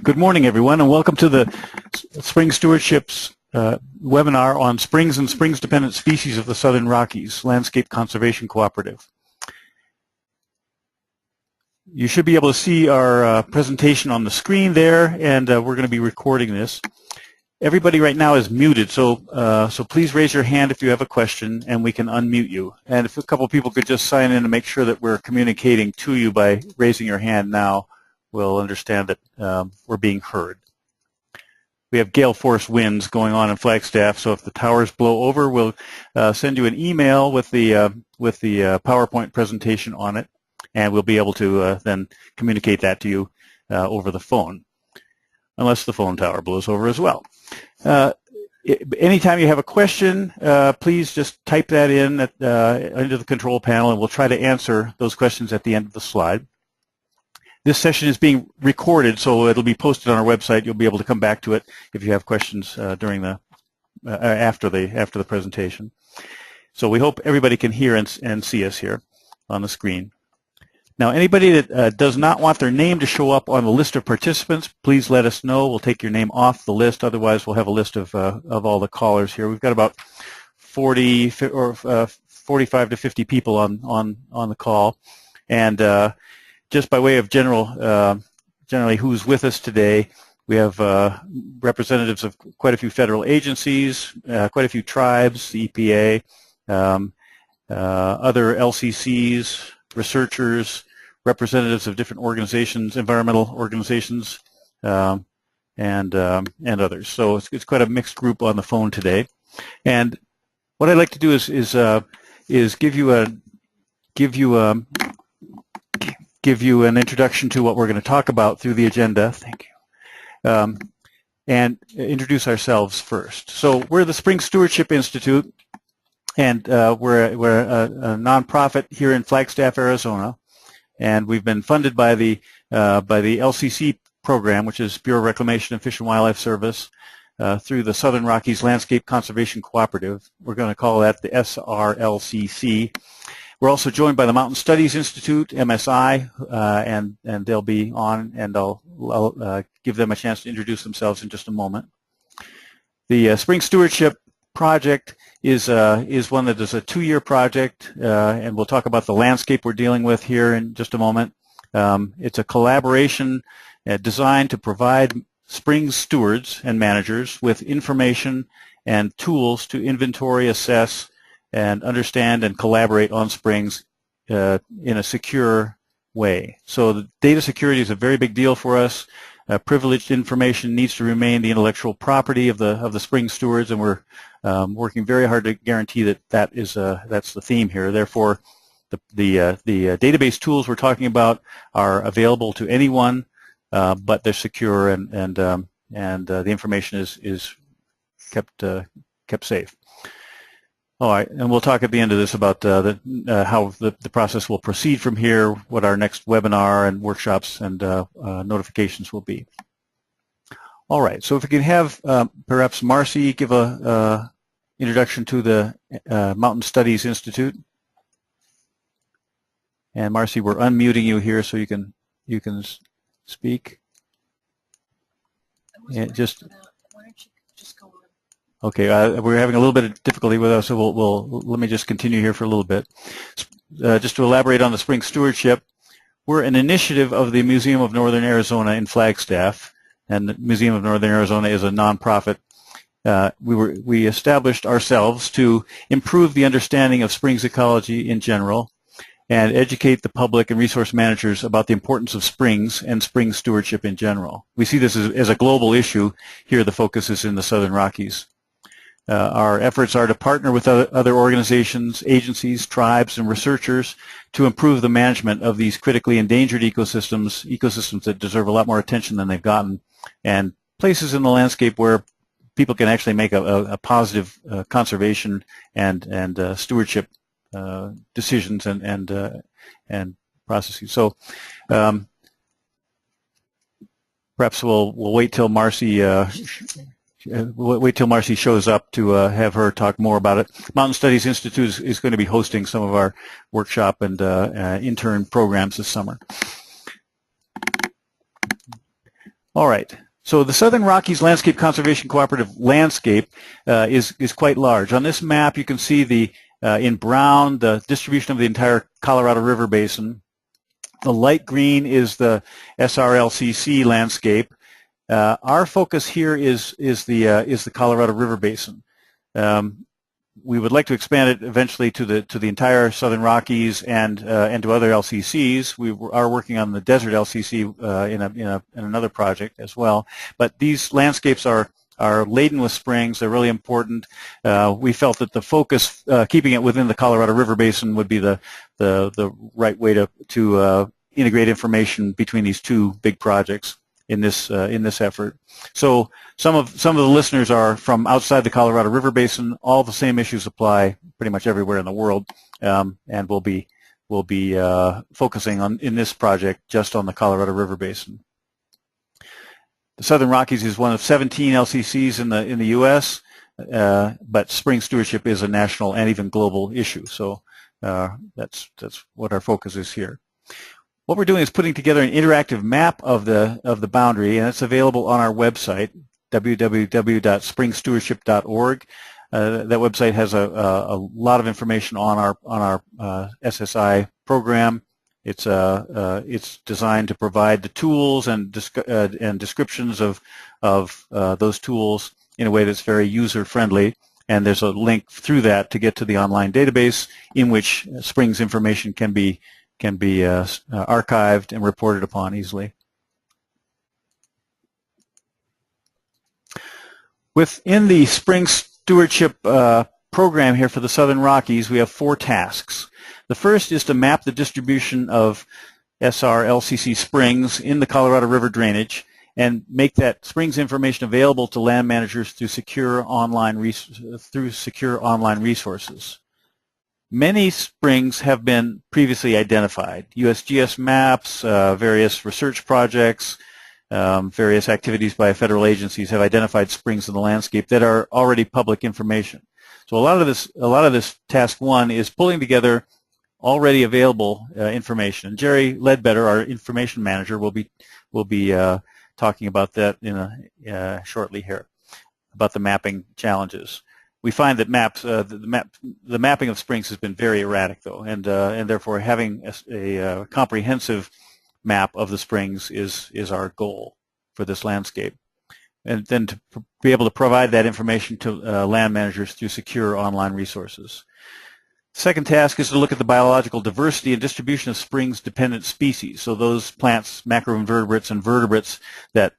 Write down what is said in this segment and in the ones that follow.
Good morning, everyone, and welcome to the Springs Stewardship's webinar on springs and springs-dependent species of the Southern Rockies Landscape Conservation Cooperative. You should be able to see our presentation on the screen there, and we're going to be recording this. Everybody right now is muted, so please raise your hand if you have a question, and we can unmute you. And if a couple of people could just sign in to make sure that we're communicating to you by raising your hand now, we'll understand that we're being heard. We have gale force winds going on in Flagstaff, so if the towers blow over, we'll send you an email with the PowerPoint presentation on it, and we'll be able to then communicate that to you over the phone, unless the phone tower blows over as well. Anytime you have a question, please just type that in into the control panel, and we'll try to answer those questions at the end of the slide. This session is being recorded, so it'll be posted on our website. You'll be able to come back to it if you have questions during the after the presentation. So we hope everybody can hear and see us here on the screen. Now, anybody that does not want their name to show up on the list of participants, please let us know. We'll take your name off the list. Otherwise, we'll have a list of all the callers here. We've got about 40 or 45 to 50 people on the call, and just by way of generally who's with us today, we have representatives of quite a few federal agencies, quite a few tribes, the EPA, other LCCs, researchers, representatives of different organizations, environmental organizations, and others. So it's quite a mixed group on the phone today. And what I'd like to do is give you an introduction to what we're going to talk about through the agenda. Thank you. And introduce ourselves first. So we're the Springs Stewardship Institute, and we're a nonprofit here in Flagstaff, Arizona, and we've been funded by the LCC program, which is Bureau of Reclamation and Fish and Wildlife Service, through the Southern Rockies Landscape Conservation Cooperative. We're going to call that the SRLCC. We're also joined by the Mountain Studies Institute, MSI, and they'll be on, and I'll give them a chance to introduce themselves in just a moment. The Spring Stewardship Project is one that is a 2-year project, and we'll talk about the landscape we're dealing with here in just a moment. It's a collaboration designed to provide Springs stewards and managers with information and tools to inventory, assess, and understand and collaborate on springs in a secure way. So the data security is a very big deal for us. Privileged information needs to remain the intellectual property of the spring stewards, and we're working very hard to guarantee that's the theme here. Therefore, the database tools we're talking about are available to anyone, but they're secure, and the information is kept safe. All right, and we'll talk at the end of this about how the process will proceed from here, what our next webinar and workshops and notifications will be. All right, so if we can have perhaps Marcy give a introduction to the Mountain Studies Institute. And Marcy, we're unmuting you here so you can speak. And just. Why don't you just go on? Okay, we're having a little bit of difficulty with us, so let me just continue here for a little bit. Just to elaborate on the Spring Stewardship, we're an initiative of the Museum of Northern Arizona in Flagstaff, and the Museum of Northern Arizona is a nonprofit. We established ourselves to improve the understanding of springs ecology in general and educate the public and resource managers about the importance of springs and spring stewardship in general. We see this as a global issue. Here the focus is in the Southern Rockies. Our efforts are to partner with other organizations, agencies, tribes, and researchers to improve the management of these critically endangered ecosystems that deserve a lot more attention than they've gotten, and places in the landscape where people can actually make a positive conservation and stewardship decisions and processes. So perhaps we'll wait till Marcy. Wait till Marcy shows up to have her talk more about it. Mountain Studies Institute is going to be hosting some of our workshop and intern programs this summer. All right. So the Southern Rockies Landscape Conservation Cooperative landscape is quite large. On this map, you can see the in brown the distribution of the entire Colorado River Basin. The light green is the SRLCC landscape. Our focus here is the Colorado River Basin. We would like to expand it eventually to the entire Southern Rockies and to other LCCs. We are working on the Desert LCC in another project as well. But these landscapes are laden with springs. They're really important. We felt that the focus, keeping it within the Colorado River Basin, would be the right way to integrate information between these two big projects in this effort. So some of the listeners are from outside the Colorado River Basin. All the same issues apply pretty much everywhere in the world, and we'll be focusing on in this project just on the Colorado River Basin. The Southern Rockies is one of 17 LCCs in the U.S., but spring stewardship is a national and even global issue. So that's what our focus is here. What we're doing is putting together an interactive map of the boundary, and it's available on our website, www.springstewardship.org. That website has a lot of information on our SSI program. It's designed to provide the tools and descriptions of those tools in a way that's very user-friendly. And there's a link through that to get to the online database in which Springs information can be archived and reported upon easily. Within the Spring Stewardship program here for the Southern Rockies, we have 4 tasks. The first is to map the distribution of SRLCC springs in the Colorado River drainage and make that springs information available to land managers through secure online resources. Many springs have been previously identified. USGS maps, various research projects, various activities by federal agencies have identified springs in the landscape that are already public information. So a lot of this task 1 is pulling together already available information. Jerry Ledbetter, our information manager, will be talking about that shortly here, about the mapping challenges. We find that the mapping of springs has been very erratic, though, and therefore having a comprehensive map of the springs is our goal for this landscape, and then to be able to provide that information to land managers through secure online resources. Second task is to look at the biological diversity and distribution of springs-dependent species, so those plants, macroinvertebrates, and vertebrates that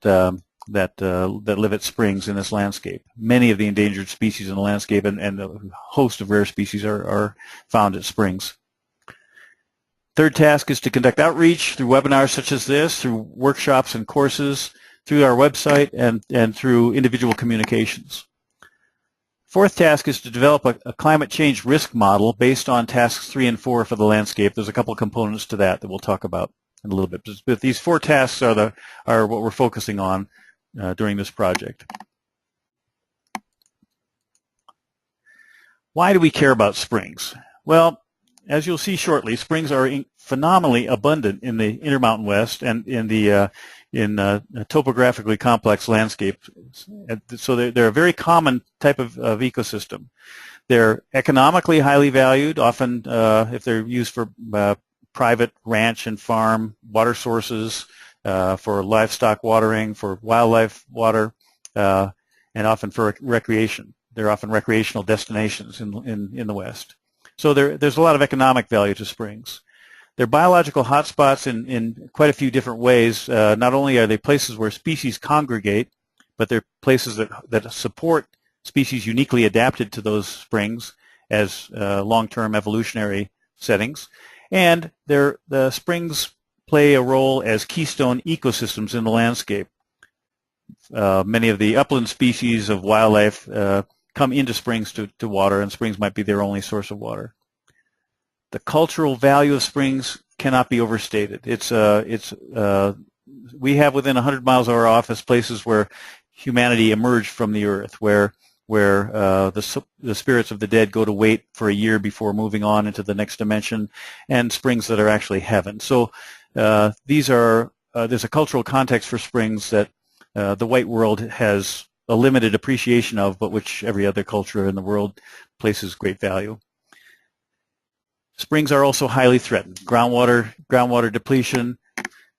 live at springs in this landscape. Many of the endangered species in the landscape and a host of rare species are found at springs. Third task is to conduct outreach through webinars such as this, through workshops and courses, through our website, and through individual communications. Fourth task is to develop a climate change risk model based on tasks 3 and 4 for the landscape. There's a couple of components to that we'll talk about in a little bit. But these 4 tasks are what we're focusing on during this project. Why do we care about springs? Well, as you'll see shortly, springs are phenomenally abundant in the Intermountain West and in the topographically complex landscape. So they're a very common type of ecosystem. They're economically highly valued, often if they're used for private ranch and farm water sources, for livestock watering, for wildlife water, and often for recreation. They're often recreational destinations in the West. So there's a lot of economic value to springs. They're biological hotspots in quite a few different ways. Not only are they places where species congregate, but they're places that support species uniquely adapted to those springs as long-term evolutionary settings. And the springs play a role as keystone ecosystems in the landscape. Many of the upland species of wildlife come into springs to water, and springs might be their only source of water. The cultural value of springs cannot be overstated. We have within 100 miles of our office places where humanity emerged from the earth, where the spirits of the dead go to wait for a year before moving on into the next dimension, and springs that are actually heaven. So there's a cultural context for springs that the white world has a limited appreciation of, but which every other culture in the world places great value. Springs are also highly threatened. Groundwater depletion,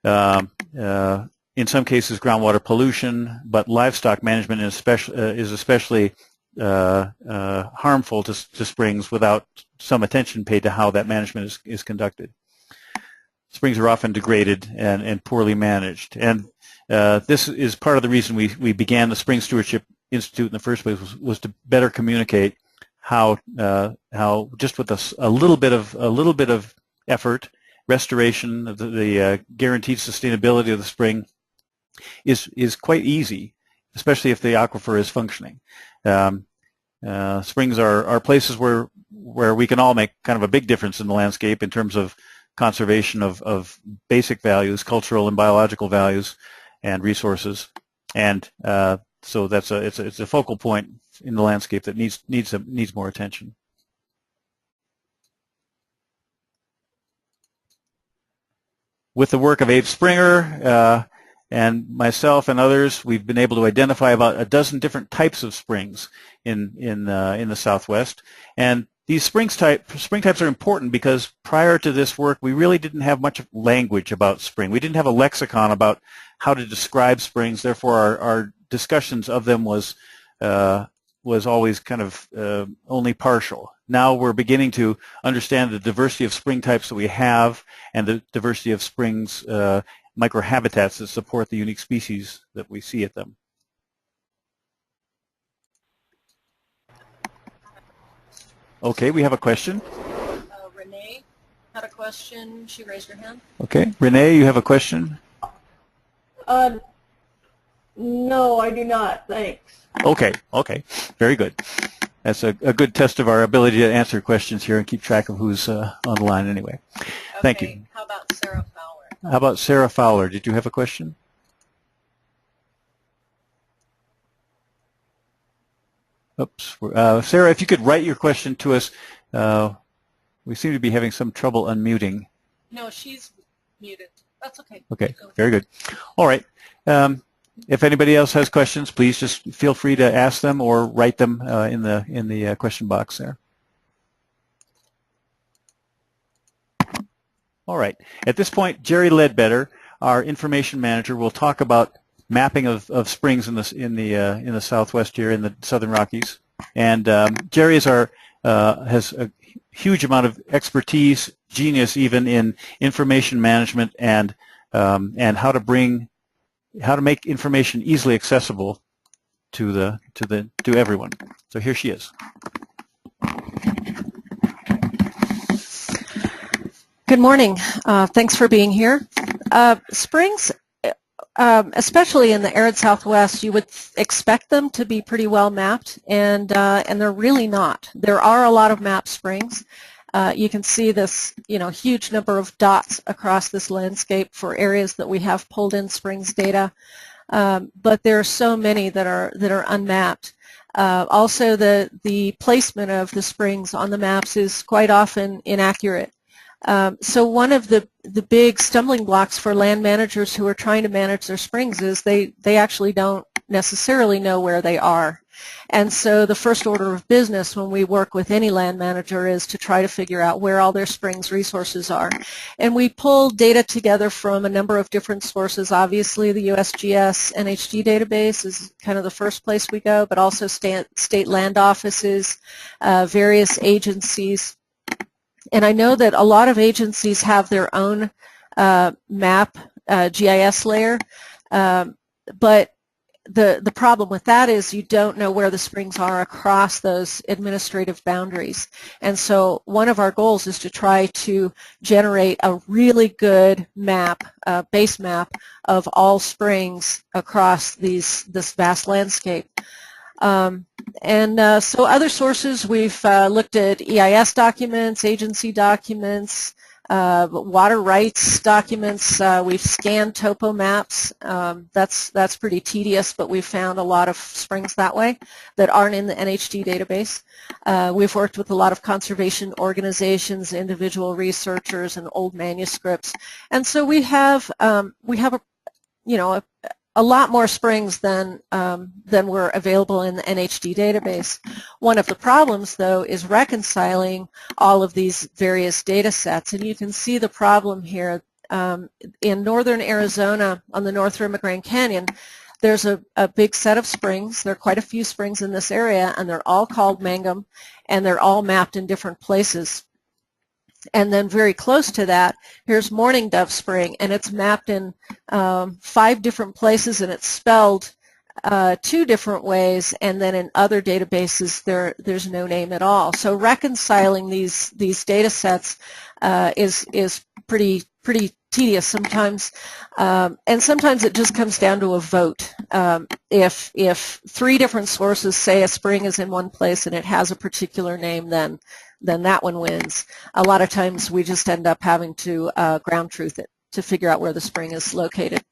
in some cases groundwater pollution, but livestock management is especially harmful to springs without some attention paid to how that management is conducted. Springs are often degraded and poorly managed, and this is part of the reason we began the Springs Stewardship Institute in the first place, was to better communicate how just with a little bit of effort, restoration, the guaranteed sustainability of the spring is quite easy, especially if the aquifer is functioning. Springs are places where we can all make kind of a big difference in the landscape in terms of conservation of basic values, cultural and biological values, and resources. And so it's a focal point in the landscape that needs more attention. With the work of Abe Springer and myself and others, we've been able to identify about a dozen different types of springs in the Southwest. And these spring types are important because prior to this work, we really didn't have much language about spring. We didn't have a lexicon about how to describe springs. Therefore, our discussions of them was always kind of only partial. Now we're beginning to understand the diversity of spring types that we have and the diversity of springs microhabitats that support the unique species that we see at them. Okay, we have a question. Renee had a question. She raised her hand. Okay, Renee, you have a question? No, I do not. Thanks. Okay, very good. That's a good test of our ability to answer questions here and keep track of who's on the line anyway. Okay, thank you. How about Sarah Fowler? How about Sarah Fowler? Did you have a question? Oops. Sarah, if you could write your question to us. We seem to be having some trouble unmuting. No, she's muted. That's okay. Okay, very good. All right. If anybody else has questions, please just feel free to ask them or write them in the question box there. All right. At this point, Jerry Ledbetter, our information manager, will talk about mapping of springs in the Southwest here in the Southern Rockies. And Jerry is has a huge amount of expertise, genius even in information management and how to make information easily accessible to everyone. So here she is. Good morning. Thanks for being here. Springs, especially in the arid Southwest, you would expect them to be pretty well mapped, and they're really not. There are a lot of mapped springs. You can see this, huge number of dots across this landscape for areas that we have pulled in springs data, but there are so many that are unmapped. Also, the placement of the springs on the maps is quite often inaccurate. So one of the big stumbling blocks for land managers who are trying to manage their springs is they actually don't necessarily know where they are. And so the first order of business when we work with any land manager is to try to figure out where all their springs resources are. And we pull data together from a number of different sources. Obviously, the USGS NHD database is kind of the first place we go, but also state land offices, various agencies. And I know that a lot of agencies have their own map GIS layer, but the problem with that is you don't know where the springs are across those administrative boundaries. And so one of our goals is to try to generate a really good map, base map of all springs across this vast landscape. So other sources, we've looked at EIS documents, agency documents, water rights documents. We've scanned topo maps. That's pretty tedious, but we've found a lot of springs that way that aren't in the NHD database. We've worked with a lot of conservation organizations, individual researchers, and old manuscripts. And so we have a a lot more springs than were available in the NHD database. One of the problems, though, is reconciling all of these various data sets, and you can see the problem here. In northern Arizona, on the North Rim of Grand Canyon, there's a big set of springs. There are quite a few springs in this area, and they're all called Mangum, and they're all mapped in different places. And then very close to that, here's Morning Dove Spring, and it's mapped in 5 different places, and it's spelled 2 different ways, and then in other databases there's no name at all. So reconciling these data sets is pretty tedious sometimes, and sometimes it just comes down to a vote. If 3 different sources say a spring is in one place and it has a particular name, then that one wins. A lot of times we just end up having to ground truth it to figure out where the spring is located.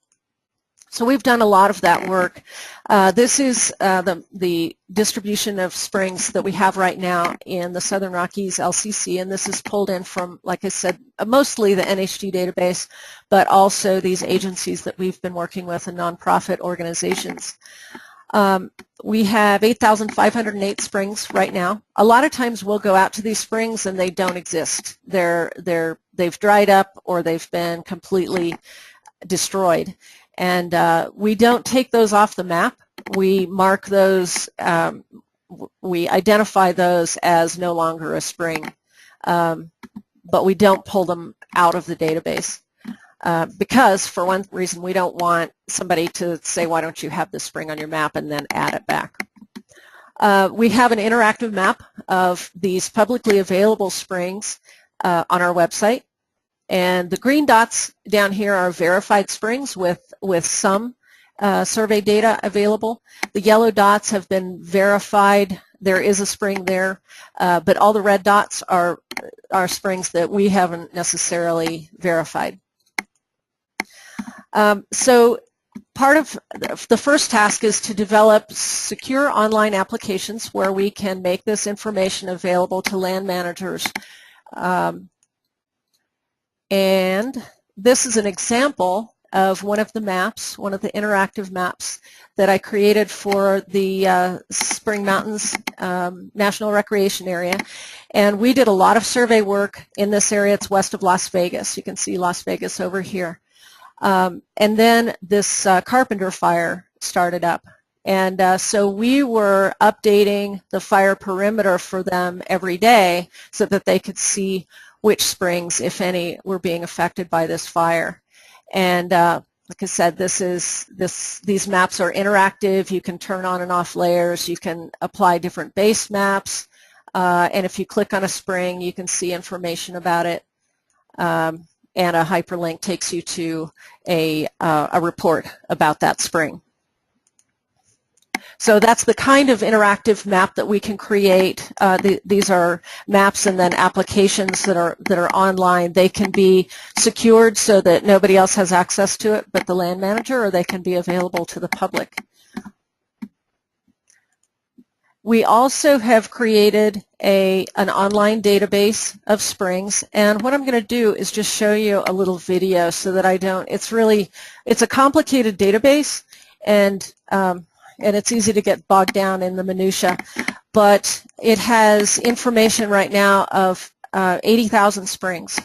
So we've done a lot of that work. This is the distribution of springs that we have right now in the Southern Rockies LCC, and this is pulled in from, like I said, mostly the NHD database, but also these agencies that we've been working with and nonprofit organizations. We have 8,508 springs right now. A lot of times we'll go out to these springs and they don't exist. They've dried up or they've been completely destroyed. And we don't take those off the map. We mark those, we identify those as no longer a spring, but we don't pull them out of the database. Because, for one reason, we don't want somebody to say, why don't you have this spring on your map, and then add it back. We have an interactive map of these publicly available springs on our website. And the green dots down here are verified springs with some survey data available. The yellow dots have been verified. There is a spring there, but all the red dots are springs that we haven't necessarily verified. So part of the first task is to develop secure online applications where we can make this information available to land managers. And this is an example of one of the maps, one of the interactive maps that I created for the Spring Mountains National Recreation Area. And we did a lot of survey work in this area. It's west of Las Vegas. You can see Las Vegas over here. And then this Carpenter fire started up. And so we were updating the fire perimeter for them every day so that they could see which springs, if any, were being affected by this fire. And like I said, these maps are interactive. You can turn on and off layers. You can apply different base maps. And if you click on a spring, you can see information about it. And a hyperlink takes you to a report about that spring. So that's the kind of interactive map that we can create. These are maps and then applications that are online. They can be secured so that nobody else has access to it but the land manager, or they can be available to the public. We also have created an online database of springs, and what I'm going to do is just show you a little video so that it's a complicated database, and it's easy to get bogged down in the minutia, but it has information right now of 80,000 springs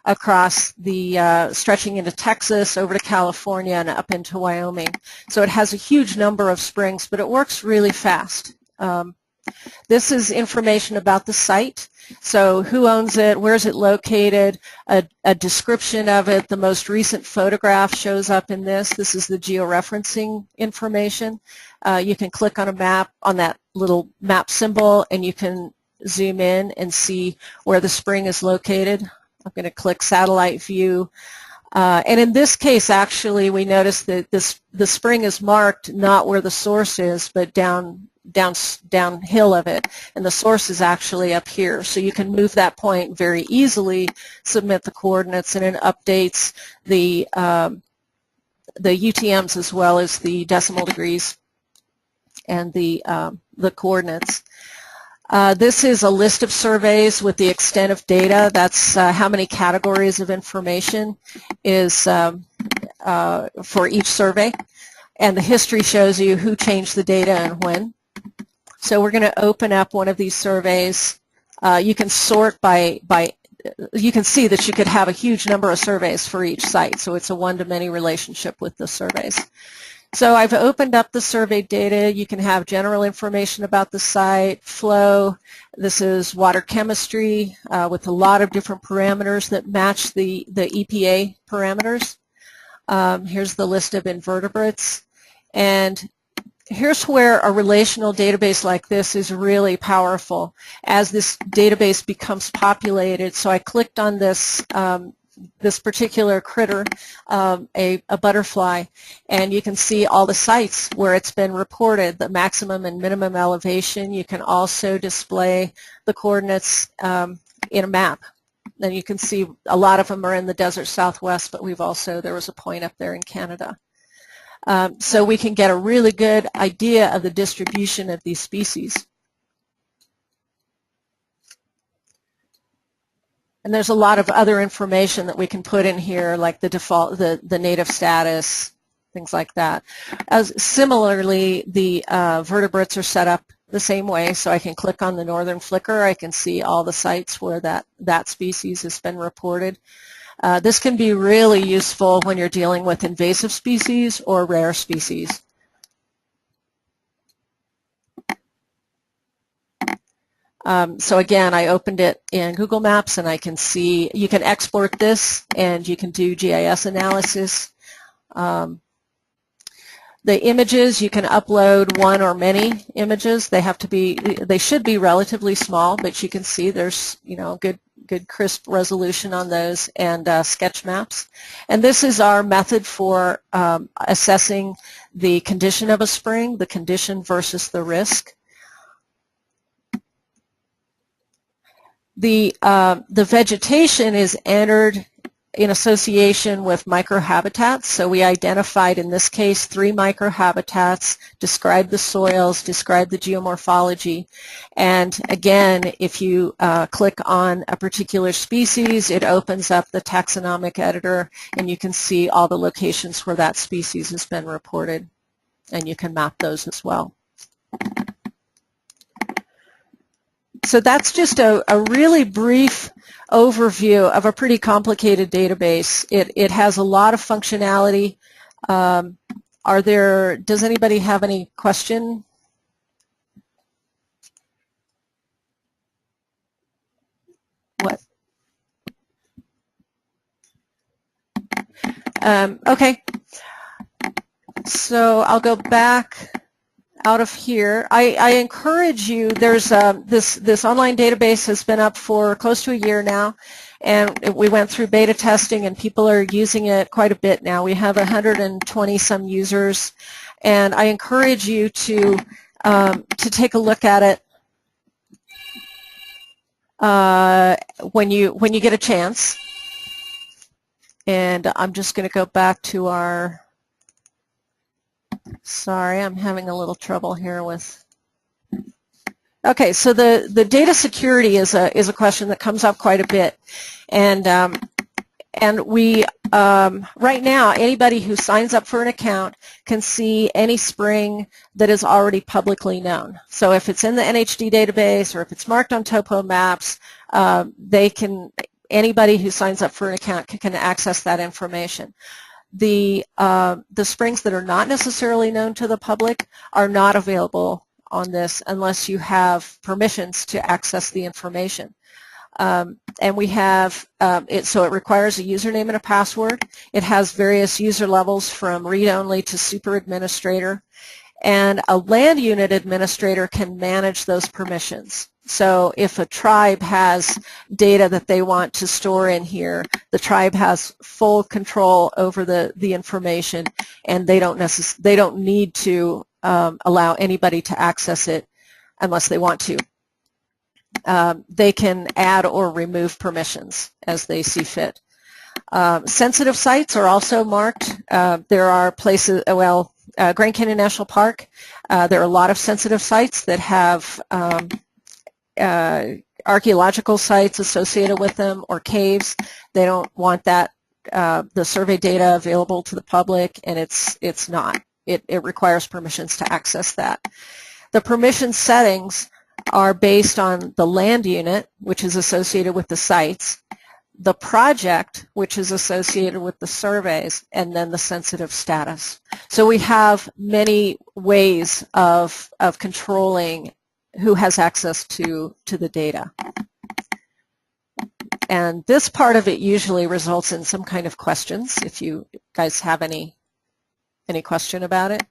across the, stretching into Texas, over to California, and up into Wyoming. So it has a huge number of springs, but it works really fast. This is information about the site. So who owns it, where is it located, a description of it. The most recent photograph shows up in this. This is the georeferencing information. You can click on a map, on that little map symbol, and you can zoom in and see where the spring is located. I'm going to click satellite view. And in this case, actually, we notice that the spring is marked not where the source is, but downhill of it, and the source is actually up here. So you can move that point very easily, submit the coordinates, and it updates the UTMs as well as the decimal degrees and the coordinates. This is a list of surveys with the extent of data. That's how many categories of information is for each survey. and the history shows you who changed the data and when. So we're going to open up one of these surveys. You can sort by you can see that you could have a huge number of surveys for each site, so it's a one-to-many relationship with the surveys. So I've opened up the survey data. You can have general information about the site, flow. This is water chemistry with a lot of different parameters that match the EPA parameters. Here's the list of invertebrates. And here's where a relational database like this is really powerful as this database becomes populated. So I clicked on this this particular critter, a butterfly, and you can see all the sites where it's been reported, the maximum and minimum elevation. You can also display the coordinates in a map. And you can see a lot of them are in the desert Southwest, but there was a point up there in Canada. So we can get a really good idea of the distribution of these species. And there's a lot of other information that we can put in here, like the default, the native status, things like that. Similarly, the vertebrates are set up the same way, so I can click on the northern flicker. I can see all the sites where that species has been reported. This can be really useful when you're dealing with invasive species or rare species. So again, I opened it in Google Maps, and I can see, you can export this and you can do GIS analysis. The images, you can upload one or many images. They should be relatively small, but you can see there's, good crisp resolution on those, and sketch maps. And this is our method for assessing the condition of a spring, the condition versus the risk. The vegetation is entered in association with microhabitats. So we identified, in this case, 3 microhabitats, described the soils, described the geomorphology. And again, if you click on a particular species, it opens up the taxonomic editor, and you can see all the locations where that species has been reported. And you can map those as well. So that's just a really brief overview of a pretty complicated database. It has a lot of functionality. Does anybody have any question? What? Okay. So I'll go back out of here. I encourage you, there's this online database has been up for close to a year now, and we went through beta testing, and people are using it quite a bit now. We have 120 some users, and I encourage you to take a look at it when you get a chance. And I'm just going to go back to our. Sorry, I'm having a little trouble here with. Okay, so the data security is a question that comes up quite a bit, and we right now, anybody who signs up for an account can see any spring that is already publicly known. So if it's in the NHD database or if it's marked on topo maps, anybody who signs up for an account can access that information. The springs that are not necessarily known to the public are not available on this unless you have permissions to access the information. And we have, so it requires a username and a password. It has various user levels from read-only to super administrator. And a land unit administrator can manage those permissions. So if a tribe has data that they want to store in here, the tribe has full control over the information, and they don't need to allow anybody to access it unless they want to. They can add or remove permissions as they see fit. Sensitive sites are also marked. There are places, Grand Canyon National Park, there are a lot of sensitive sites that have archaeological sites associated with them, or caves. They don't want that the survey data available to the public, and it's not. it requires permissions to access that. The permission settings are based on the land unit, which is associated with the sites, the project, which is associated with the surveys, and then the sensitive status. So we have many ways of controlling who has access to the data. And this part of it usually results in some kind of questions, if you guys have any question about it.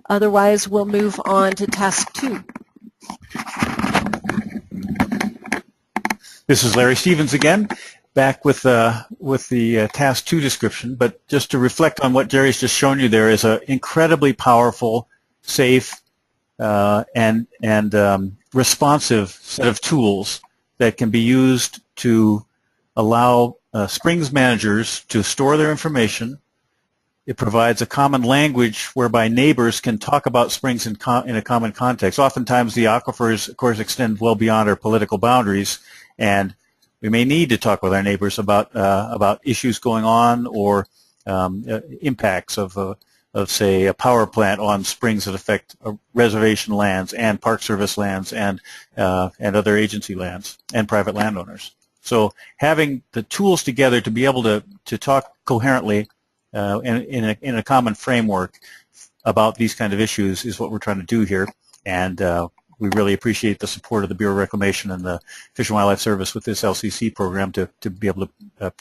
Otherwise, we'll move on to task 2. This is Larry Stevens again, back with the task 2 description. But just to reflect on what Jerry's just shown you, there is an incredibly powerful, safe, and responsive set of tools that can be used to allow Springs managers to store their information. It provides a common language whereby neighbors can talk about springs in a common context. Oftentimes the aquifers, of course, extend well beyond our political boundaries, and we may need to talk with our neighbors about issues going on or impacts of say, a power plant on springs that affect reservation lands and Park Service lands and other agency lands and private landowners. So having the tools together to be able to talk coherently in a common framework about these kind of issues is what we're trying to do here, and we really appreciate the support of the Bureau of Reclamation and the Fish and Wildlife Service with this LCC program to be able to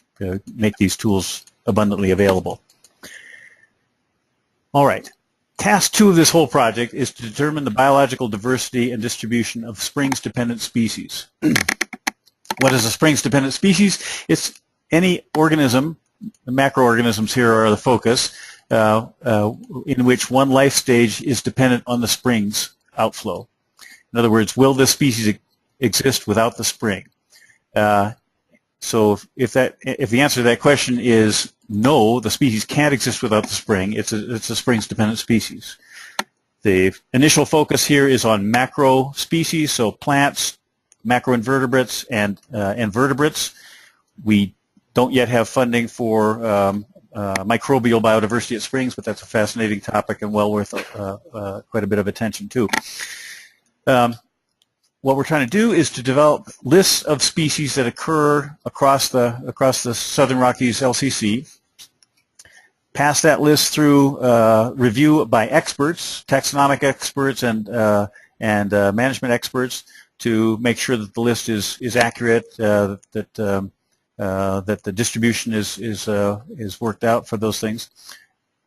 make these tools abundantly available. All right. Task 2 of this whole project is to determine the biological diversity and distribution of springs-dependent species. What is a springs-dependent species? It's any organism, the macroorganisms here are the focus, in which one life stage is dependent on the spring's outflow. In other words, will this species exist without the spring? So if the answer to that question is no, the species can't exist without the spring, it's a springs-dependent species. The initial focus here is on macro species, so plants, macroinvertebrates, and vertebrates. We don't yet have funding for microbial biodiversity at springs, but that's a fascinating topic and well worth quite a bit of attention too. What we're trying to do is to develop lists of species that occur across the Southern Rockies LCC, pass that list through review by experts, taxonomic experts and management experts, to make sure that the list is accurate, that the distribution is worked out for those things,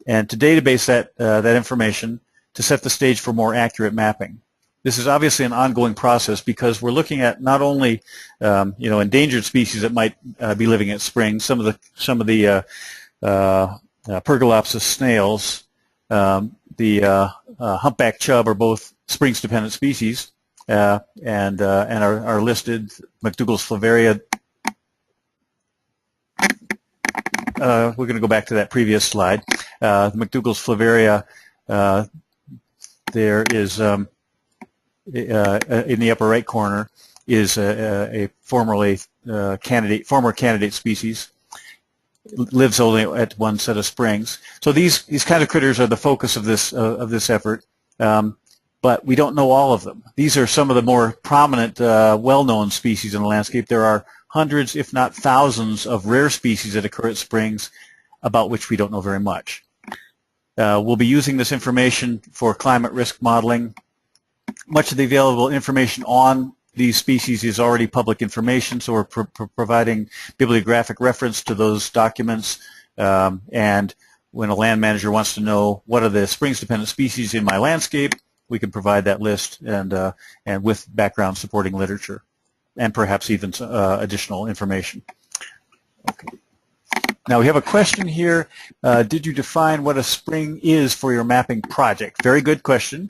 and to database that information to set the stage for more accurate mapping. This is obviously an ongoing process because we're looking at not only endangered species that might be living at springs. Some of the Pergolopsis snails, the humpback chub are both springs-dependent species, and are listed. McDougall's Flaveria. We're going to go back to that previous slide. The McDougall's Flaveria. There is. In the upper right corner is a former candidate species. Lives only at one set of springs. So these kind of critters are the focus of this effort, but we don't know all of them. These are some of the more prominent, well-known species in the landscape. There are hundreds, if not thousands, of rare species that occur at springs about which we don't know very much. We'll be using this information for climate risk modeling. Much of the available information on these species is already public information, so we're providing bibliographic reference to those documents. And when a land manager wants to know what are the springs-dependent species in my landscape, we can provide that list and with background supporting literature and perhaps even additional information. Okay. Now we have a question here. Did you define what a spring is for your mapping project? Very good question.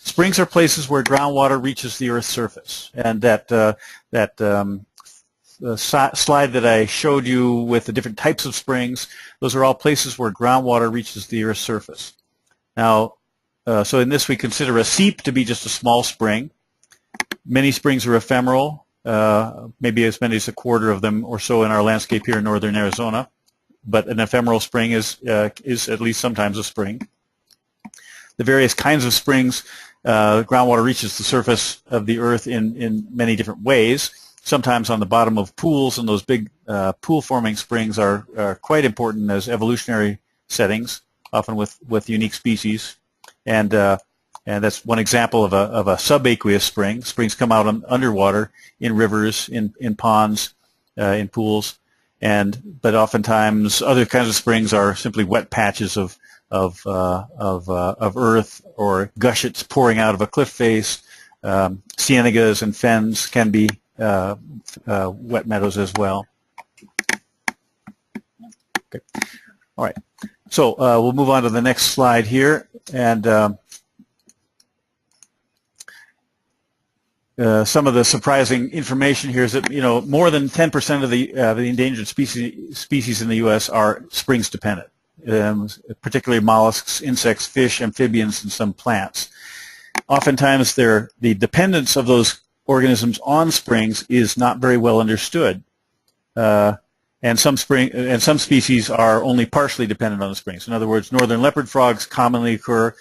Springs are places where groundwater reaches the Earth's surface, and that slide that I showed you with the different types of springs, those are all places where groundwater reaches the Earth's surface. Now, so in this we consider a seep to be just a small spring. Many springs are ephemeral, maybe as many as a quarter of them or so in our landscape here in northern Arizona. but an ephemeral spring is at least sometimes a spring. The various kinds of springs, groundwater reaches the surface of the earth in many different ways. Sometimes on the bottom of pools, and those big pool-forming springs are quite important as evolutionary settings, often with unique species. And that's one example of a subaqueous spring. Springs come out underwater in rivers, in ponds, in pools, but oftentimes other kinds of springs are simply wet patches of earth or gushets pouring out of a cliff face. Cienagas and fens can be wet meadows as well. Okay. All right. So we'll move on to the next slide here, and some of the surprising information here is that more than 10% of the endangered species in the U.S. are springs dependent, particularly mollusks, insects, fish, amphibians, and some plants. Oftentimes, the dependence of those organisms on springs is not very well understood, and some species are only partially dependent on the springs. In other words, northern leopard frogs commonly occur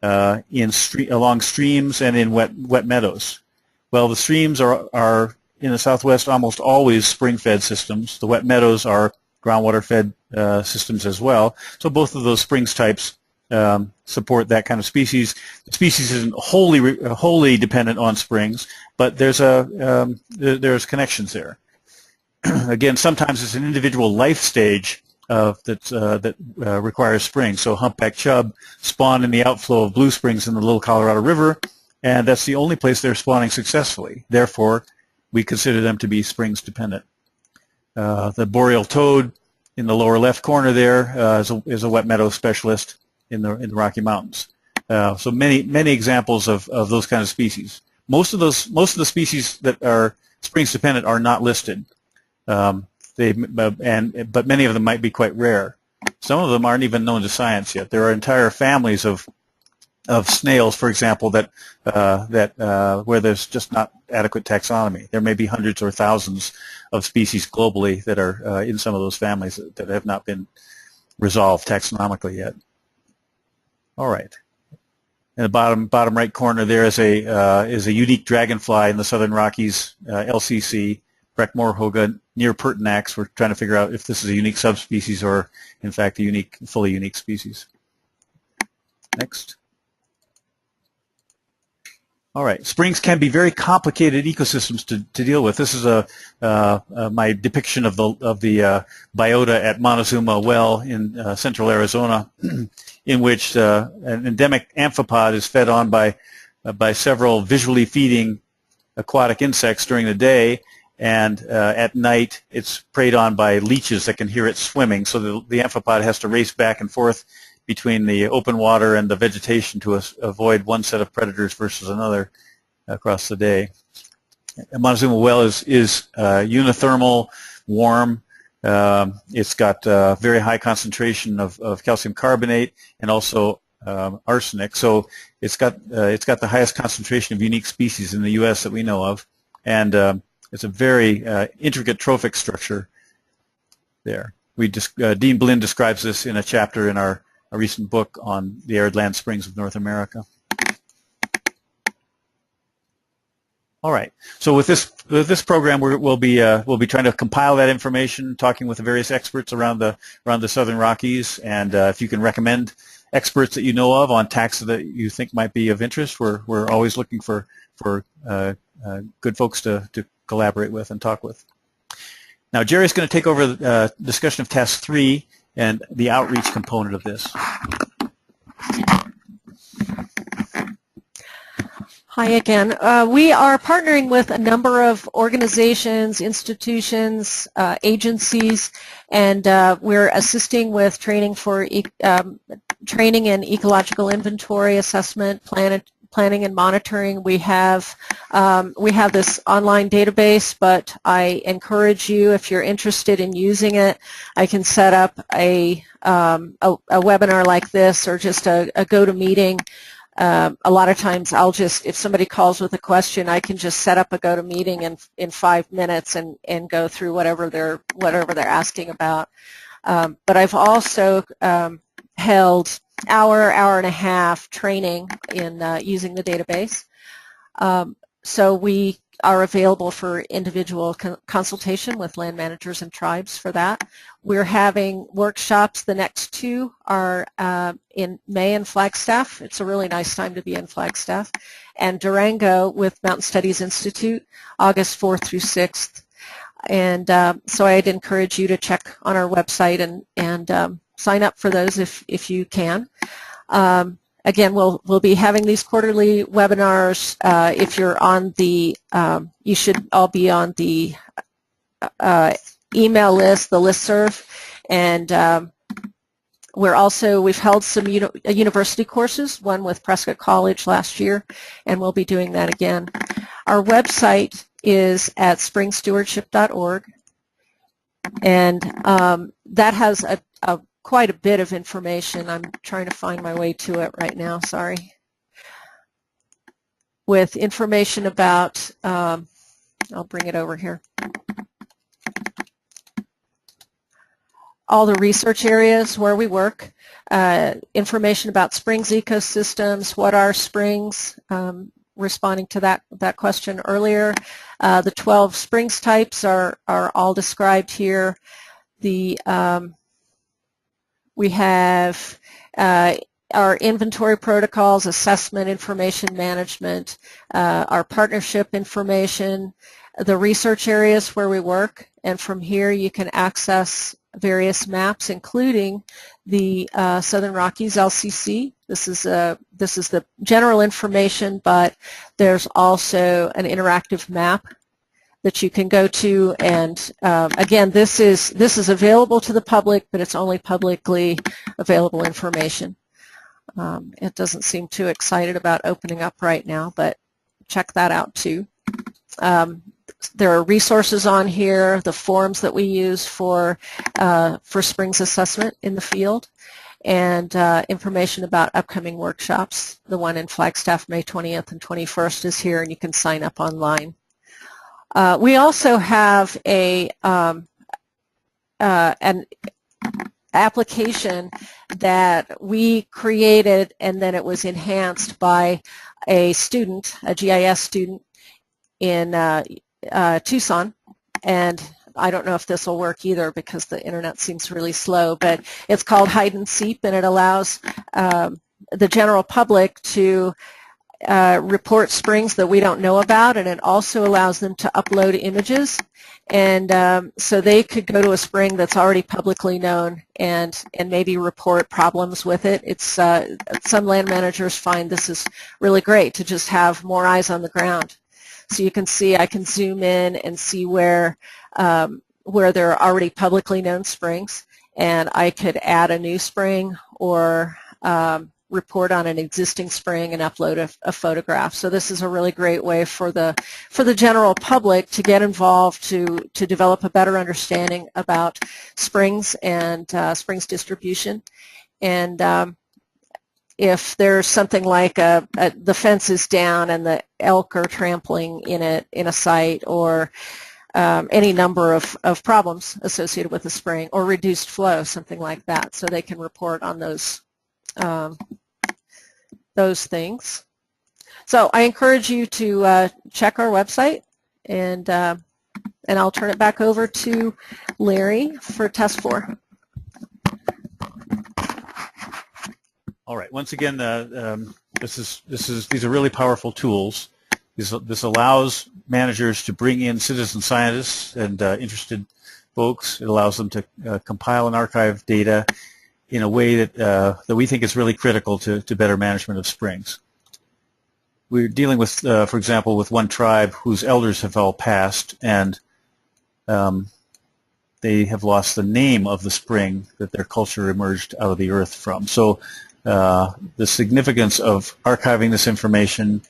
along streams and in wet meadows. Well, the streams are in the Southwest almost always spring-fed systems. The wet meadows are groundwater-fed systems as well. So both of those springs types support that kind of species. The species isn't wholly dependent on springs, but there's connections there. Again, sometimes it's an individual life stage that requires springs. So humpback chub spawn in the outflow of blue springs in the Little Colorado River, and that's the only place they're spawning successfully. Therefore, we consider them to be springs dependent. The boreal toad in the lower left corner there is a wet meadow specialist in the Rocky Mountains. So many examples of those kinds of species. Most of the species that are springs dependent are not listed. But many of them might be quite rare. Some of them aren't even known to science yet. There are entire families of snails, for example, that where there's just not adequate taxonomy. There may be hundreds or thousands of species globally that are in some of those families that have not been resolved taxonomically yet. All right. In the bottom right corner there is a unique dragonfly in the Southern Rockies LCC. Breckmore-Hoga near Pertinax. We're trying to figure out if this is a unique subspecies or, in fact, a fully unique species. Next. All right. Springs can be very complicated ecosystems to deal with. This is my depiction of the biota at Montezuma well in central Arizona, in which an endemic amphipod is fed on by several visually feeding aquatic insects during the day. And at night, it's preyed on by leeches that can hear it swimming. So the amphipod has to race back and forth between the open water and the vegetation to avoid one set of predators versus another across the day. Montezuma well is unithermal, warm. It's got very high concentration of calcium carbonate and also arsenic. So it's got the highest concentration of unique species in the U.S. that we know of, and it's a very intricate trophic structure there. Dean Blinn describes this in a chapter in our recent book on the arid land springs of North America. All right. So with this program, we'll be trying to compile that information, talking with the various experts around the Southern Rockies, and if you can recommend experts that you know of on taxa that you think might be of interest, we're always looking for good folks to collaborate with and talk with. Now, Jerry's going to take over the discussion of Task 3 and the outreach component of this. Hi again. We are partnering with a number of organizations, institutions, agencies, and we're assisting with training for training in ecological inventory, assessment, planning and monitoring. We have this online database, but I encourage you, if you're interested in using it, I can set up a webinar like this or just a GoToMeeting. A lot of times if somebody calls with a question, I can just set up a GoToMeeting in 5 minutes and go through whatever they're asking about. But I've also held hour and a half training in using the database. So we are available for individual consultation with land managers and tribes for that. We're having workshops. The next two are in May in Flagstaff. It's a really nice time to be in Flagstaff. And Durango with Mountain Studies Institute, August 4th through 6th. And so I'd encourage you to check on our website and sign up for those if you can. Again, we'll be having these quarterly webinars. If you're on the, you should all be on the email list, the listserv, and we've held some university courses, one with Prescott College last year, and we'll be doing that again. Our website is at springstewardship.org, and that has quite a bit of information. I'm trying to find my way to it right now, sorry. With information about, I'll bring it over here. All the research areas where we work, information about springs ecosystems, what are springs, responding to that question earlier. The 12 springs types are all described here. We have our inventory protocols, assessment information management, our partnership information, the research areas where we work, and from here you can access various maps, including the Southern Rockies LCC. This is the general information, but there's also an interactive map that you can go to, and again, this is available to the public, but it's only publicly available information. It doesn't seem too excited about opening up right now, but check that out too. There are resources on here, the forms that we use for springs assessment in the field, and information about upcoming workshops. The one in Flagstaff, May 20th and 21st is here, and you can sign up online. We also have an application that we created, and then it was enhanced by a student, a GIS student in Tucson, and I don't know if this will work either because the internet seems really slow, but it's called Hide and Seek, and it allows the general public to report springs that we don't know about, and it also allows them to upload images, and so they could go to a spring that's already publicly known and maybe report problems with it. It's some land managers find this is really great to just have more eyes on the ground. So you can see, I can zoom in and see where there are already publicly known springs, and I could add a new spring or report on an existing spring and upload a photograph. So this is a really great way for the general public to get involved, to develop a better understanding about springs and springs distribution. And if there's something like the fence is down and the elk are trampling in it in a site, or any number of problems associated with the spring, or reduced flow, something like that, so they can report on those things. So I encourage you to check our website, and I'll turn it back over to Larry for test 4. All right. Once again, these are really powerful tools. This allows managers to bring in citizen scientists and interested folks. It allows them to compile and archive data in a way that we think is really critical to better management of springs. We're dealing with, for example, with one tribe whose elders have all passed, and they have lost the name of the spring that their culture emerged out of the earth from. So the significance of archiving this information,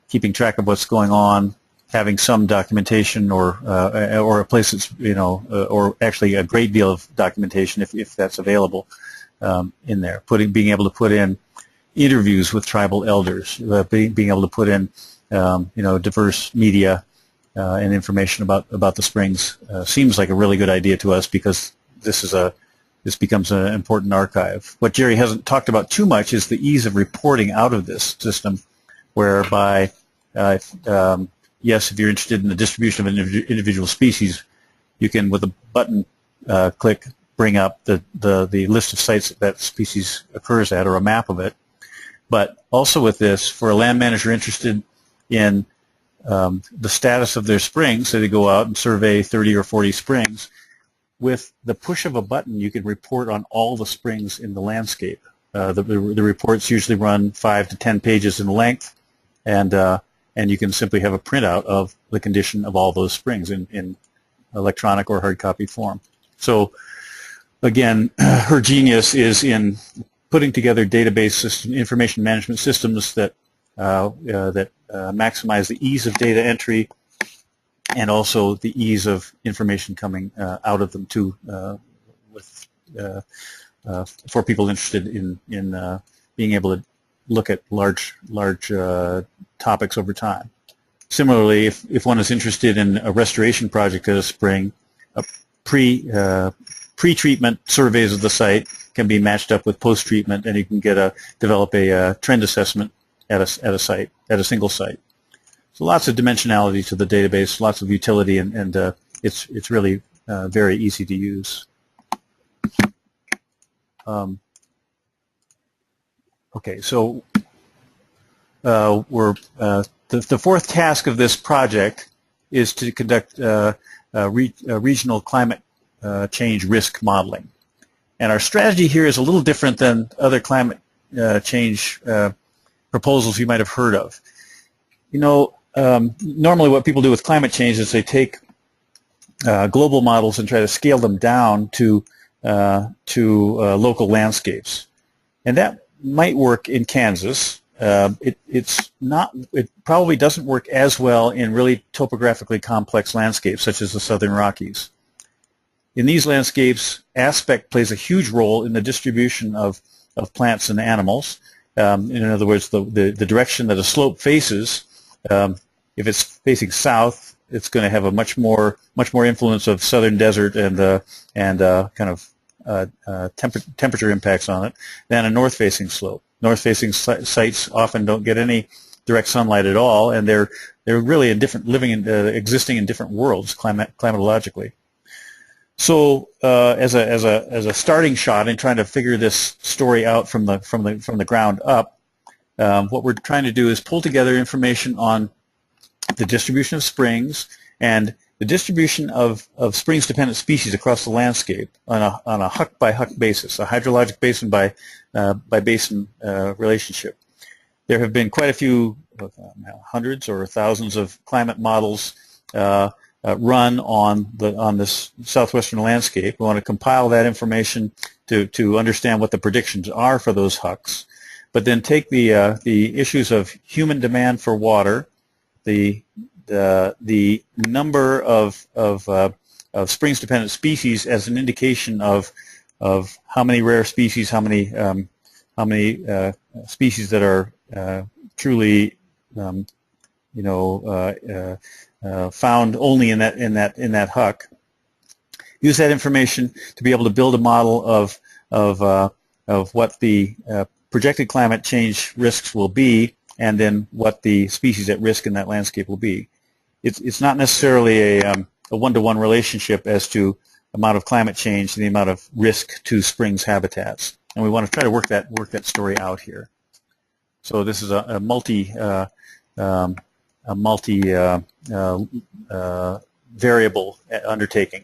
keeping track of what's going on, having some documentation, or a place that's, or actually a great deal of documentation if that's available in there. Being able to put in interviews with tribal elders, being able to put in diverse media and information about the springs seems like a really good idea to us, because this is this becomes an important archive. What Jerry hasn't talked about too much is the ease of reporting out of this system, whereby, yes, if you're interested in the distribution of an individual species, you can, with a button click, bring up the list of sites that species occurs at, or a map of it. But also with this, for a land manager interested in the status of their springs, so they go out and survey 30 or 40 springs, with the push of a button you can report on all the springs in the landscape. The reports usually run 5 to 10 pages in length, and you can simply have a printout of the condition of all those springs in electronic or hard copy form. So again, her genius is in putting together database system, information management systems that maximize the ease of data entry and also the ease of information coming out of them too, for people interested in being able to look at large topics over time. Similarly, if one is interested in a restoration project at a spring, pre-treatment surveys of the site can be matched up with post-treatment, and you can develop a trend assessment at a single site. So lots of dimensionality to the database, lots of utility, and it's really very easy to use. Okay, so the fourth task of this project is to conduct regional climate change risk modeling. And our strategy here is a little different than other climate change proposals you might have heard of. You know, normally what people do with climate change is they take global models and try to scale them down to local landscapes. And that might work in Kansas. It probably doesn't work as well in really topographically complex landscapes such as the Southern Rockies. In these landscapes, aspect plays a huge role in the distribution of plants and animals. In other words, the direction that a slope faces, if it's facing south, it's going to have a much more influence of southern desert and kind of temperature impacts on it than a north-facing slope. North-facing sites often don't get any direct sunlight at all, and they're really existing in different worlds climatologically. So as a starting shot in trying to figure this story out from the ground up, what we're trying to do is pull together information on the distribution of springs and the distribution of springs-dependent species across the landscape on a huck-by-huck basis, a hydrologic basin by basin relationship. There have been quite a few, hundreds or thousands of climate models run on this southwestern landscape. We want to compile that information to understand what the predictions are for those hucks, but then take the issues of human demand for water, the number of springs-dependent species as an indication of how many rare species, how many species that are truly found only in that huck. Use that information to be able to build a model of what the projected climate change risks will be, and then what the species at risk in that landscape will be. It's not necessarily a one-to-one relationship as to amount of climate change and the amount of risk to springs habitats, and we want to try to work that story out here. So this is a multi variable undertaking.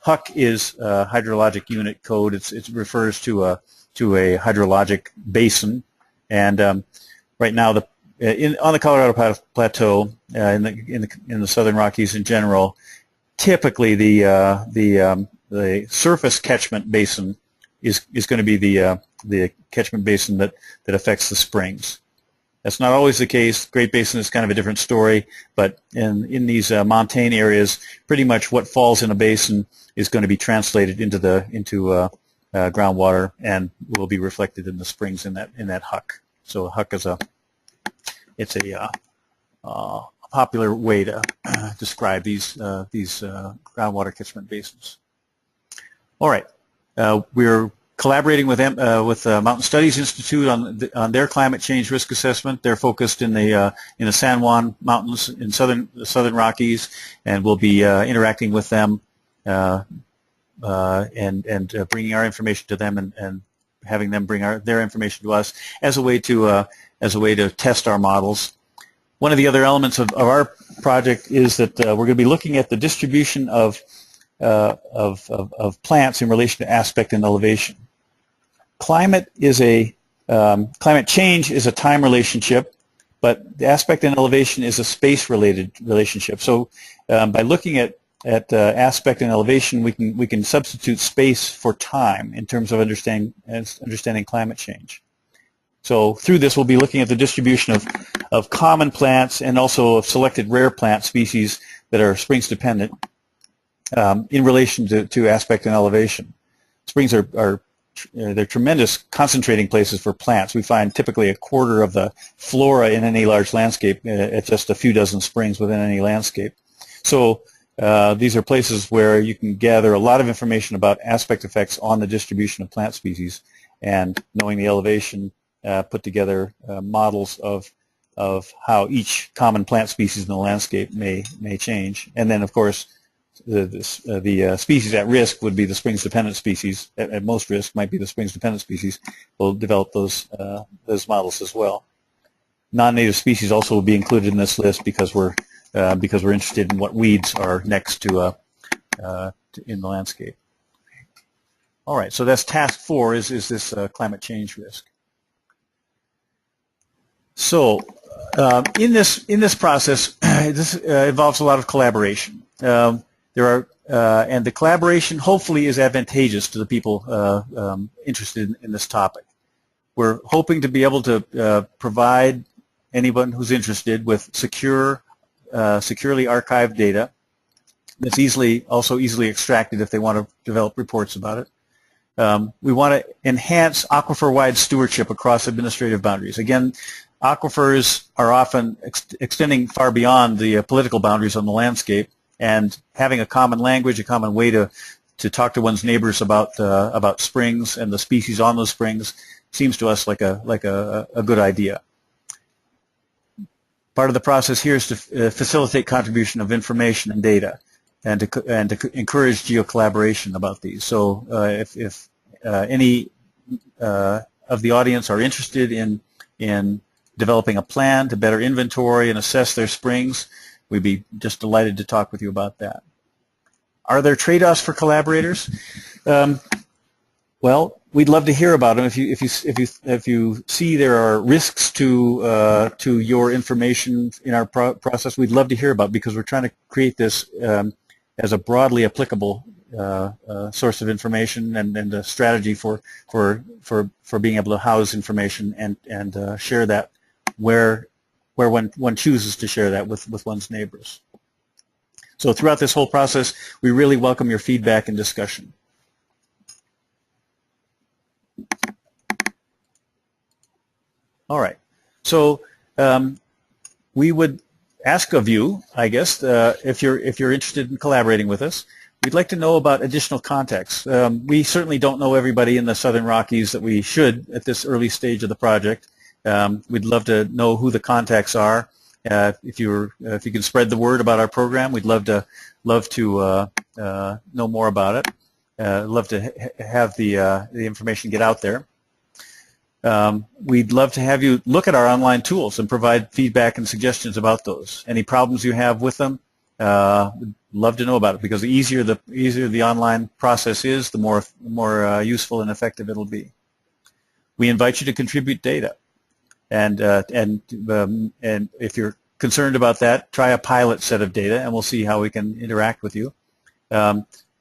HUC is hydrologic unit code. It refers to a hydrologic basin, and right now on the Colorado Plateau, in the Southern Rockies in general, typically the surface catchment basin is going to be the catchment basin that affects the springs. That's not always the case. Great Basin is kind of a different story, but in these montane areas, pretty much what falls in a basin is going to be translated into groundwater and will be reflected in the springs in that huck. So a huck is a popular way to describe these groundwater catchment basins. All right. We're collaborating with Mountain Studies Institute on their climate change risk assessment. They're focused in the San Juan Mountains in the Southern Rockies, and we'll be interacting with them and bringing our information to them and having them bring their information to us as a way to test our models. One of the other elements of our project is that we're going to be looking at the distribution of plants in relation to aspect and elevation. Climate change is a time relationship, but the aspect and elevation is a space-related relationship. So by looking at aspect and elevation, we can substitute space for time in terms of understanding climate change. So through this, we'll be looking at the distribution of common plants and also of selected rare plant species that are springs dependent in relation to aspect and elevation. Springs they're tremendous concentrating places for plants. We find typically a quarter of the flora in any large landscape at just a few dozen springs within any landscape. So these are places where you can gather a lot of information about aspect effects on the distribution of plant species, and knowing the elevation, put together models of how each common plant species in the landscape may change. And then, of course, the species at risk would be the springs-dependent species. At most risk might be the springs-dependent species. We'll develop those models as well. Non-native species also will be included in this list because we're interested in what weeds are next to in the landscape. All right, so that's task 4. Is this climate change risk? So in this process, this involves a lot of collaboration. And the collaboration hopefully is advantageous to the people interested in this topic. We're hoping to be able to provide anyone who's interested with securely archived data that's also easily extracted if they want to develop reports about it. We want to enhance aquifer-wide stewardship across administrative boundaries. Again, aquifers are often extending far beyond the political boundaries on the landscape, and having a common language, a common way to talk to one's neighbors about springs and the species on those springs seems to us like a good idea. Part of the process here is to facilitate contribution of information and data, and to encourage geo-collaboration about these. So if any of the audience are interested in developing a plan to better inventory and assess their springs, we'd be just delighted to talk with you about that. Are there trade-offs for collaborators? Well, we'd love to hear about them. If you see there are risks to your information in our process, we'd love to hear about it, because we're trying to create this as a broadly applicable source of information and a strategy for being able to house information and share that where one chooses to share that with one's neighbors. So throughout this whole process, we really welcome your feedback and discussion. All right. So we would ask of you, I guess, if you're interested in collaborating with us, we'd like to know about additional contacts. We certainly don't know everybody in the Southern Rockies that we should at this early stage of the project. We'd love to know who the contacts are. If you can spread the word about our program, we'd love to know more about it. Love to have the information get out there. We'd love to have you look at our online tools and provide feedback and suggestions about those. Any problems you have with them, we'd love to know about it, because the easier the online process is, the more useful and effective it'll be. We invite you to contribute data, and if you're concerned about that, try a pilot set of data, and we'll see how we can interact with you.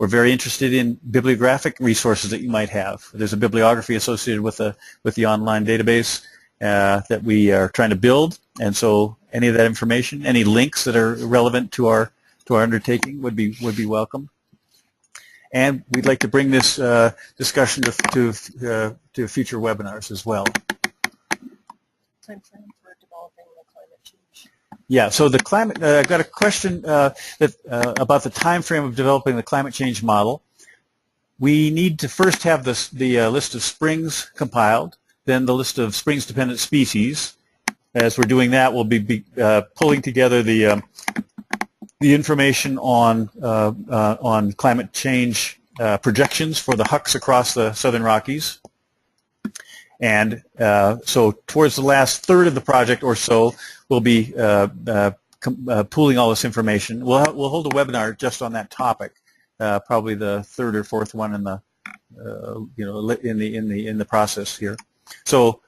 We're very interested in bibliographic resources that you might have. There's a bibliography associated with the online database that we are trying to build, and so any of that information, any links that are relevant to our undertaking would be welcome. And we'd like to bring this discussion to future webinars as well. Time frame for developing the climate change. Yeah, so the climate, I've got a question about the time frame of developing the climate change model. we need to first have the list of springs compiled, then the list of springs-dependent species. As we're doing that, we'll be pulling together the information on climate change projections for the hucks across the Southern Rockies. And so towards the last third of the project or so, we'll be pooling all this information. We'll hold a webinar just on that topic, probably the third or fourth one in the in the process here. So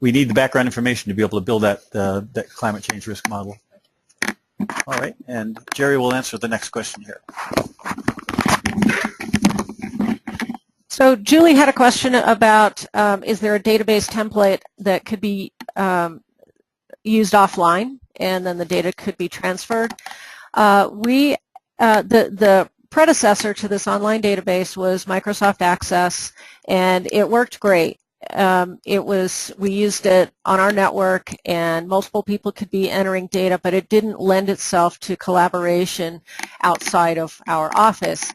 we need the background information to be able to build that climate change risk model. All right, and Jerry will answer the next question here. So Julie had a question about is there a database template that could be used offline and then the data could be transferred? The predecessor to this online database was Microsoft Access, and it worked great. We used it on our network, and multiple people could be entering data, but it didn't lend itself to collaboration outside of our office.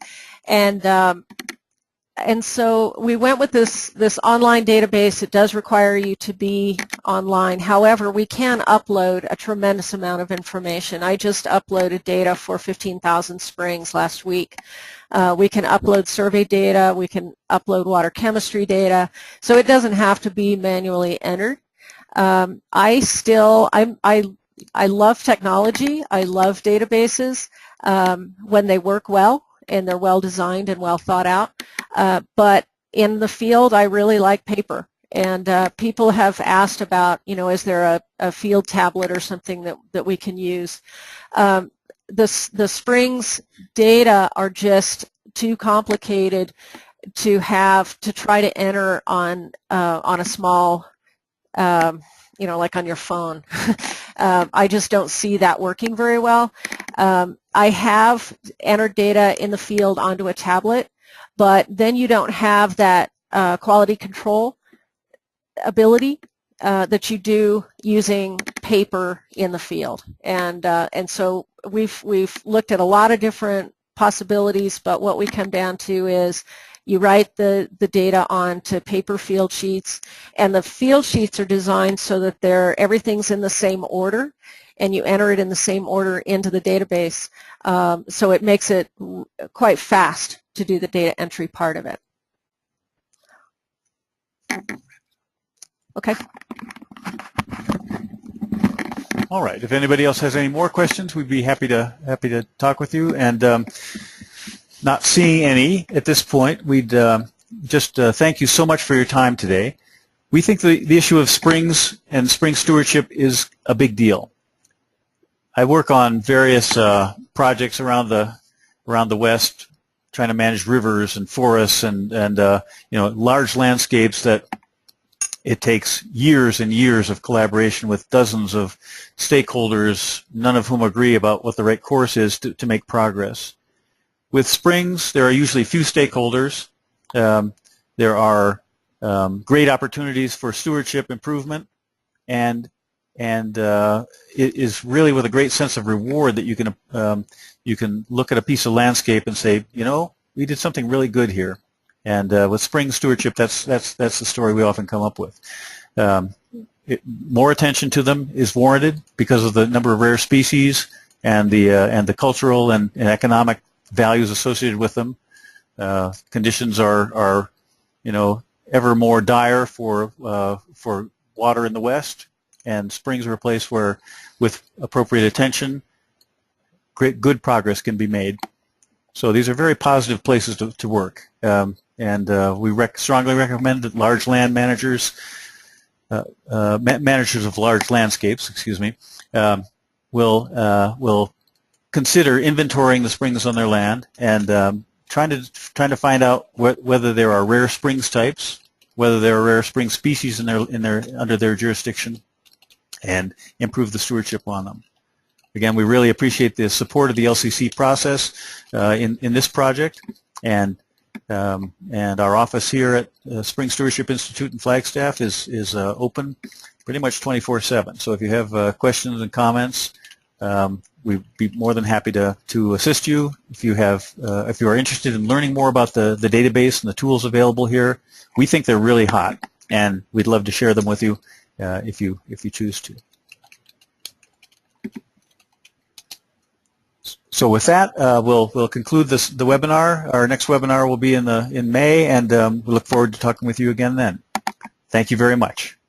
And so we went with this online database. It does require you to be online. However, we can upload a tremendous amount of information. I just uploaded data for 15,000 springs last week. We can upload survey data. We can upload water chemistry data. So it doesn't have to be manually entered. I love technology. I love databases when they work well and they're well designed and well thought out. But in the field, I really like paper. And people have asked about, is there a field tablet or something that we can use? The Springs data are just too complicated to try to enter on a small, like on your phone. I just don't see that working very well. I have entered data in the field onto a tablet, but then you don't have that quality control ability that you do using paper in the field. And so we've looked at a lot of different possibilities, but what we come down to is you write the data onto paper field sheets, and the field sheets are designed so that everything's in the same order, and you enter it in the same order into the database. So it makes it quite fast to do the data entry part of it. Okay. All right. If anybody else has any more questions, we'd be happy to talk with you. And not seeing any at this point, we'd just thank you so much for your time today. We think the issue of springs and spring stewardship is a big deal. I work on various projects around the West, trying to manage rivers and forests and large landscapes that it takes years and years of collaboration with dozens of stakeholders, none of whom agree about what the right course is to make progress. With springs, there are usually few stakeholders. There are great opportunities for stewardship improvement, and it is really with a great sense of reward that you can look at a piece of landscape and say, we did something really good here. And with spring stewardship, that's the story we often come up with. More attention to them is warranted because of the number of rare species and the cultural and economic values associated with them. Conditions are ever more dire for water in the West, and springs are a place where, with appropriate attention, good progress can be made. So these are very positive places to work. We strongly recommend that large land managers, managers of large landscapes, will consider inventorying the springs on their land and trying to find out whether there are rare springs types, whether there are rare spring species under their jurisdiction, and improve the stewardship on them. Again, we really appreciate the support of the LCC process in this project, and our office here at Springs Stewardship Institute in Flagstaff is open pretty much 24/7. So if you have questions and comments, we'd be more than happy to assist you if you are interested in learning more about the database and the tools available here. We think they're really hot, and we'd love to share them with you if you choose to. So with that, we'll conclude the webinar. Our next webinar will be in May, and we look forward to talking with you again then. Thank you very much.